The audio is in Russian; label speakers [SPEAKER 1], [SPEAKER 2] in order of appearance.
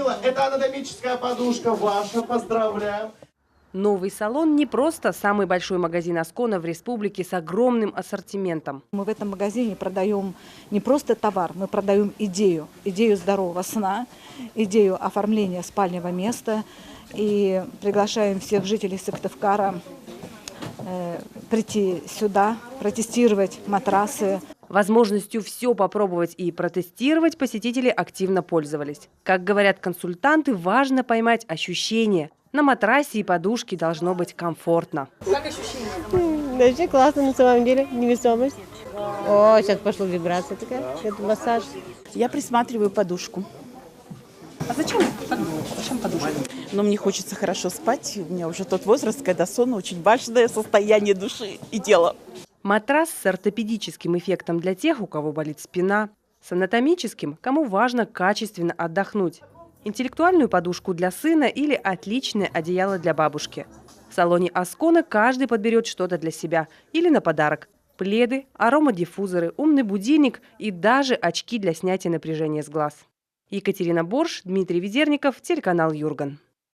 [SPEAKER 1] Людмила, это анатомическая подушка ваша, поздравляем.
[SPEAKER 2] Новый салон не просто самый большой магазин Аскона в республике с огромным ассортиментом.
[SPEAKER 3] Мы в этом магазине продаем не просто товар, мы продаем идею здорового сна, идею оформления спального места. И приглашаем всех жителей Сыктывкара прийти сюда, протестировать матрасы.
[SPEAKER 2] Возможностью все попробовать и протестировать посетители активно пользовались. Как говорят консультанты, важно поймать ощущение. На матрасе и подушке должно быть комфортно.
[SPEAKER 4] Как ощущения?
[SPEAKER 5] Вообще классно на самом деле, невесомость. О, сейчас пошла вибрация такая, это массаж.
[SPEAKER 6] Я присматриваю подушку.
[SPEAKER 4] А зачем? Зачем подушка?
[SPEAKER 6] Но мне хочется хорошо спать. У меня уже тот возраст, когда сон очень важное состояние души и тела.
[SPEAKER 2] Матрас с ортопедическим эффектом для тех, у кого болит спина. С анатомическим, кому важно качественно отдохнуть. Интеллектуальную подушку для сына или отличное одеяло для бабушки. В салоне Аскона каждый подберет что-то для себя или на подарок. Пледы, аромадиффузоры, умный будильник и даже очки для снятия напряжения с глаз. Екатерина Борш, Дмитрий Ведерников, телеканал Юрган.